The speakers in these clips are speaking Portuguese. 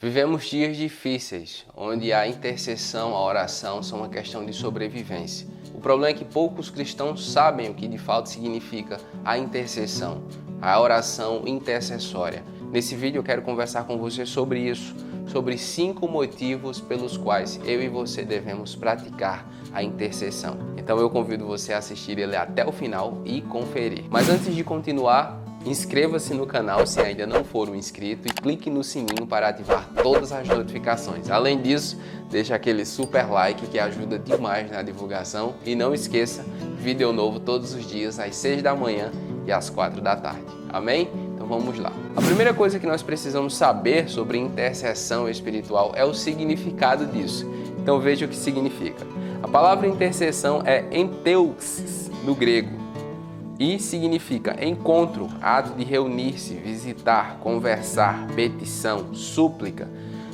Vivemos dias difíceis, onde a intercessão, a oração são uma questão de sobrevivência. O problema é que poucos cristãos sabem o que de fato significa a intercessão, a oração intercessória. Nesse vídeo eu quero conversar com você sobre isso, sobre 5 motivos pelos quais eu e você devemos praticar a intercessão. Então eu convido você a assistir ele até o final e conferir. Mas antes de continuar, inscreva-se no canal se ainda não for um inscrito e clique no sininho para ativar todas as notificações. Além disso, deixa aquele super like que ajuda demais na divulgação e não esqueça, vídeo novo todos os dias às 6 da manhã e às 4 da tarde. Amém? Então vamos lá. A primeira coisa que nós precisamos saber sobre intercessão espiritual é o significado disso. Então veja o que significa. A palavra intercessão é enteuxis no grego. E significa encontro, ato de reunir-se, visitar, conversar, petição, súplica.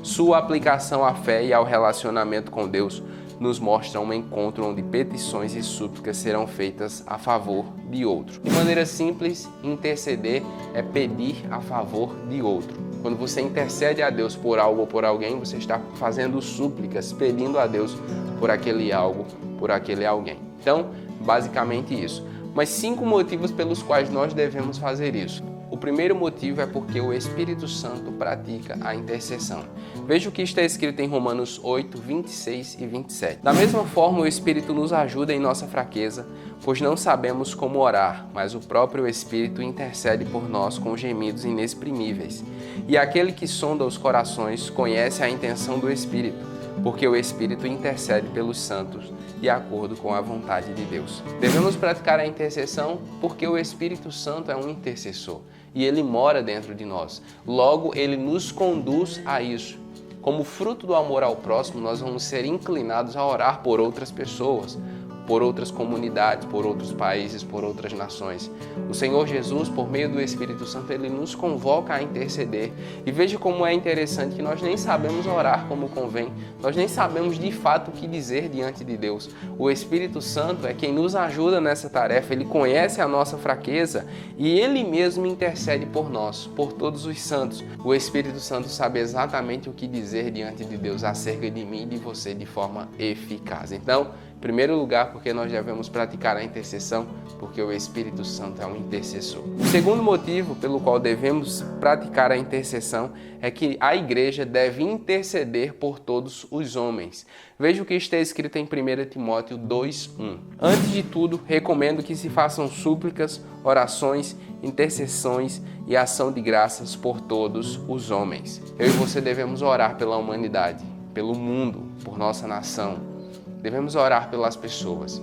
Sua aplicação à fé e ao relacionamento com Deus nos mostra um encontro onde petições e súplicas serão feitas a favor de outro. De maneira simples, interceder é pedir a favor de outro. Quando você intercede a Deus por algo ou por alguém, você está fazendo súplicas, pedindo a Deus por aquele algo, por aquele alguém. Então, basicamente isso. Mas 5 motivos pelos quais nós devemos fazer isso. O primeiro motivo é porque o Espírito Santo pratica a intercessão. Veja o que está escrito em Romanos 8, 26 e 27. Da mesma forma, o Espírito nos ajuda em nossa fraqueza, pois não sabemos como orar, mas o próprio Espírito intercede por nós com gemidos inexprimíveis. E aquele que sonda os corações conhece a intenção do Espírito, porque o Espírito intercede pelos santos de acordo com a vontade de Deus. Devemos praticar a intercessão porque o Espírito Santo é um intercessor e ele mora dentro de nós. Logo, ele nos conduz a isso. Como fruto do amor ao próximo, nós vamos ser inclinados a orar por outras pessoas, por outras comunidades, por outros países, por outras nações. O Senhor Jesus, por meio do Espírito Santo, ele nos convoca a interceder. E veja como é interessante que nós nem sabemos orar como convém, nós nem sabemos de fato o que dizer diante de Deus. O Espírito Santo é quem nos ajuda nessa tarefa, ele conhece a nossa fraqueza e ele mesmo intercede por nós, por todos os santos. O Espírito Santo sabe exatamente o que dizer diante de Deus acerca de mim e de você de forma eficaz. Então, em primeiro lugar, porque nós devemos praticar a intercessão, porque o Espírito Santo é um intercessor. O segundo motivo pelo qual devemos praticar a intercessão é que a igreja deve interceder por todos os homens. Veja o que está escrito em 1 Timóteo 2:1. Antes de tudo, recomendo que se façam súplicas, orações, intercessões e ação de graças por todos os homens. Eu e você devemos orar pela humanidade, pelo mundo, por nossa nação. Devemos orar pelas pessoas.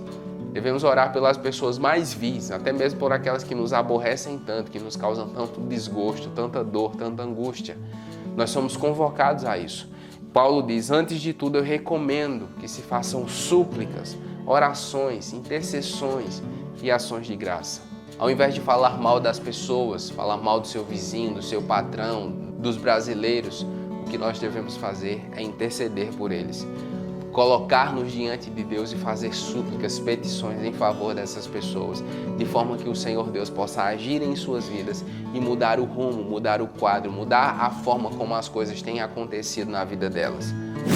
Devemos orar pelas pessoas mais vis, até mesmo por aquelas que nos aborrecem tanto, que nos causam tanto desgosto, tanta dor, tanta angústia. Nós somos convocados a isso. Paulo diz, antes de tudo eu recomendo que se façam súplicas, orações, intercessões e ações de graça. Ao invés de falar mal das pessoas, falar mal do seu vizinho, do seu patrão, dos brasileiros, o que nós devemos fazer é interceder por eles. Colocar-nos diante de Deus e fazer súplicas, petições em favor dessas pessoas, de forma que o Senhor Deus possa agir em suas vidas e mudar o rumo, mudar o quadro, mudar a forma como as coisas têm acontecido na vida delas.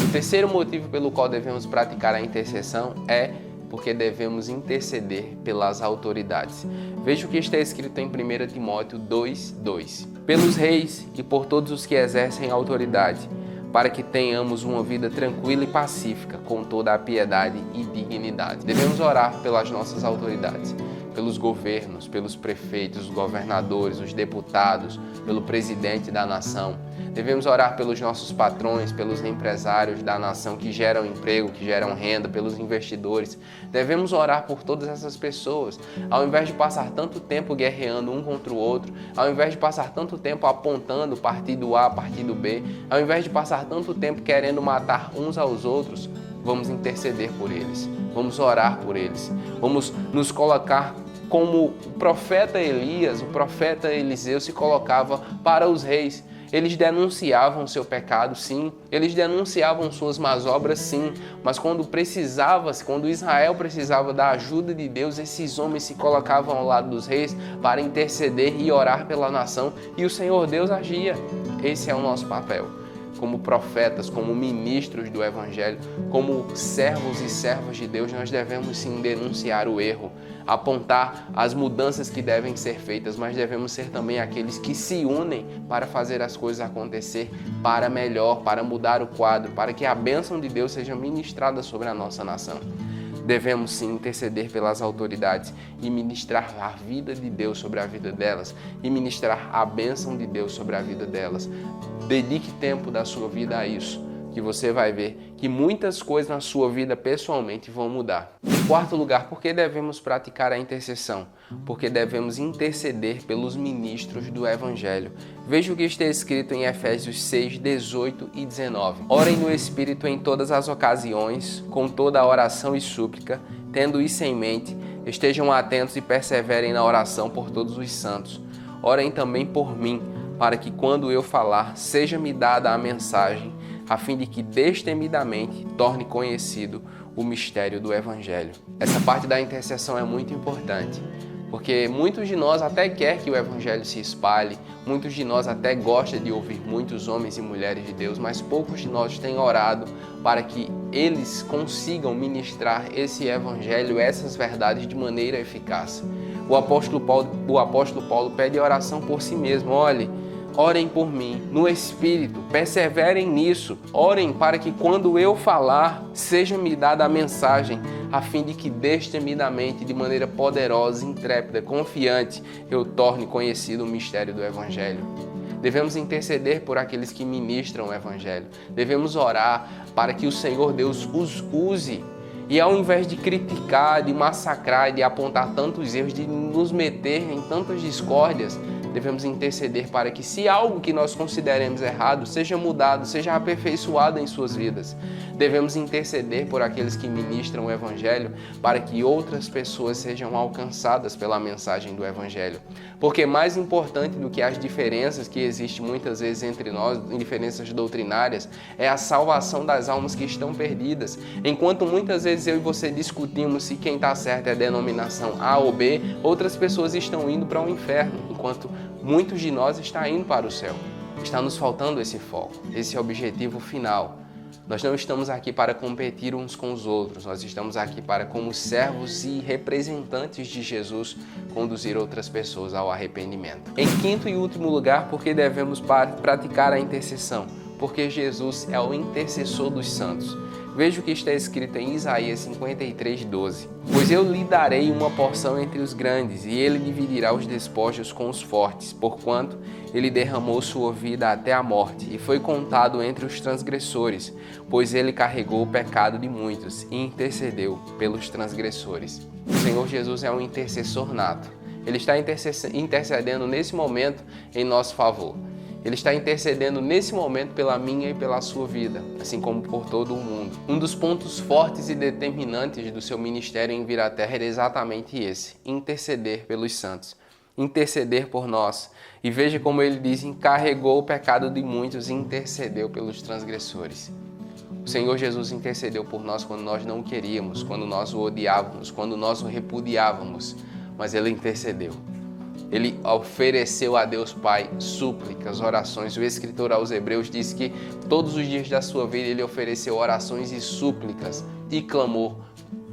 O terceiro motivo pelo qual devemos praticar a intercessão é porque devemos interceder pelas autoridades. Veja o que está escrito em 1 Timóteo 2:2. Pelos reis e por todos os que exercem autoridade, para que tenhamos uma vida tranquila e pacífica, com toda a piedade e dignidade. Devemos orar pelas nossas autoridades, pelos governos, pelos prefeitos, os governadores, os deputados, pelo presidente da nação. Devemos orar pelos nossos patrões, pelos empresários da nação que geram emprego, que geram renda, pelos investidores. Devemos orar por todas essas pessoas. Ao invés de passar tanto tempo guerreando um contra o outro, ao invés de passar tanto tempo apontando partido A, partido B, ao invés de passar tanto tempo querendo matar uns aos outros, vamos interceder por eles. Vamos orar por eles. Vamos nos colocar como o profeta Elias, o profeta Eliseu se colocava para os reis. Eles denunciavam seu pecado, sim. Eles denunciavam suas más obras, sim. Mas quando Israel precisava da ajuda de Deus, esses homens se colocavam ao lado dos reis para interceder e orar pela nação. E o Senhor Deus agia. Esse é o nosso papel. como profetas, como ministros do Evangelho, como servos e servas de Deus, nós devemos sim denunciar o erro, apontar as mudanças que devem ser feitas, mas devemos ser também aqueles que se unem para fazer as coisas acontecer para melhor, para mudar o quadro, para que a bênção de Deus seja ministrada sobre a nossa nação. Devemos sim interceder pelas autoridades e ministrar a vida de Deus sobre a vida delas e ministrar a bênção de Deus sobre a vida delas. Dedique tempo da sua vida a isso, que você vai ver que muitas coisas na sua vida pessoalmente vão mudar. Em quarto lugar, por que devemos praticar a intercessão? Porque devemos interceder pelos ministros do Evangelho. Veja o que está escrito em Efésios 6, 18 e 19. Orem no Espírito em todas as ocasiões, com toda a oração e súplica, tendo isso em mente, estejam atentos e perseverem na oração por todos os santos. Orem também por mim, para que quando eu falar, seja-me dada a mensagem, a fim de que destemidamente torne conhecido o mistério do Evangelho. Essa parte da intercessão é muito importante, porque muitos de nós até quer que o Evangelho se espalhe, muitos de nós até gostam de ouvir muitos homens e mulheres de Deus, mas poucos de nós têm orado para que eles consigam ministrar esse Evangelho, essas verdades de maneira eficaz. O apóstolo Paulo pede oração por si mesmo. Olhe, orem por mim, no Espírito, perseverem nisso. Orem para que quando eu falar, seja-me dada a mensagem, a fim de que destemidamente, de maneira poderosa, intrépida, confiante, eu torne conhecido o mistério do Evangelho. Devemos interceder por aqueles que ministram o Evangelho. Devemos orar para que o Senhor Deus os use. E ao invés de criticar, de massacrar, de apontar tantos erros, de nos meter em tantas discórdias, devemos interceder para que, se algo que nós consideremos errado, seja mudado, seja aperfeiçoado em suas vidas. Devemos interceder por aqueles que ministram o Evangelho para que outras pessoas sejam alcançadas pela mensagem do Evangelho. Porque mais importante do que as diferenças que existem muitas vezes entre nós, diferenças doutrinárias, é a salvação das almas que estão perdidas. Enquanto muitas vezes eu e você discutimos se quem está certo é a denominação A ou B, outras pessoas estão indo para o inferno, enquanto muitos de nós estão indo para o céu. Está nos faltando esse foco, esse objetivo final. Nós não estamos aqui para competir uns com os outros, nós estamos aqui para, como servos e representantes de Jesus, conduzir outras pessoas ao arrependimento. Em quinto e último lugar, por que devemos praticar a intercessão? Porque Jesus é o intercessor dos santos. Veja o que está escrito em Isaías 53, 12. Pois eu lhe darei uma porção entre os grandes, e ele dividirá os despojos com os fortes, porquanto ele derramou sua vida até a morte, e foi contado entre os transgressores, pois ele carregou o pecado de muitos, e intercedeu pelos transgressores. O Senhor Jesus é um intercessor nato. Ele está intercedendo nesse momento em nosso favor. Ele está intercedendo nesse momento pela minha e pela sua vida, assim como por todo o mundo. Um dos pontos fortes e determinantes do seu ministério em vir à Terra era exatamente esse: interceder pelos santos, interceder por nós. E veja como ele diz: encarregou o pecado de muitos e intercedeu pelos transgressores. O Senhor Jesus intercedeu por nós quando nós não o queríamos, quando nós o odiávamos, quando nós o repudiávamos, mas ele intercedeu. Ele ofereceu a Deus Pai súplicas, orações. O escritor aos Hebreus diz que todos os dias da sua vida ele ofereceu orações e súplicas e clamor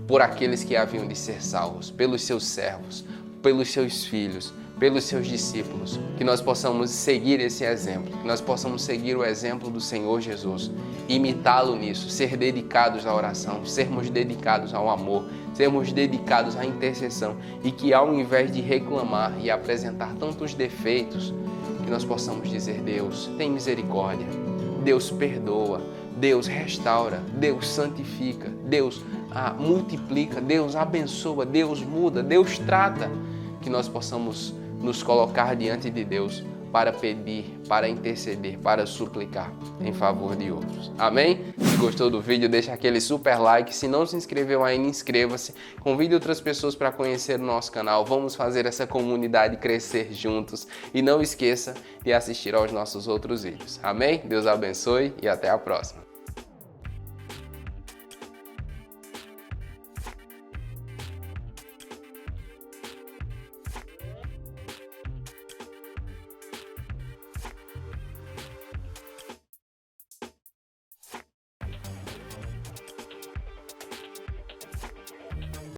por aqueles que haviam de ser salvos, pelos seus servos, pelos seus filhos, pelos seus discípulos. Que nós possamos seguir esse exemplo, que nós possamos seguir o exemplo do Senhor Jesus, imitá-lo nisso, ser dedicados à oração, sermos dedicados ao amor, sermos dedicados à intercessão, e que ao invés de reclamar e apresentar tantos defeitos, que nós possamos dizer: Deus, tem misericórdia, Deus perdoa, Deus restaura, Deus santifica, Deus multiplica, Deus abençoa, Deus muda, Deus trata. Que nós possamos nos colocar diante de Deus para pedir, para interceder, para suplicar em favor de outros. Amém? Se gostou do vídeo, deixa aquele super like. Se não se inscreveu ainda, inscreva-se. Convide outras pessoas para conhecer o nosso canal. Vamos fazer essa comunidade crescer juntos. E não esqueça de assistir aos nossos outros vídeos. Amém? Deus abençoe e até a próxima.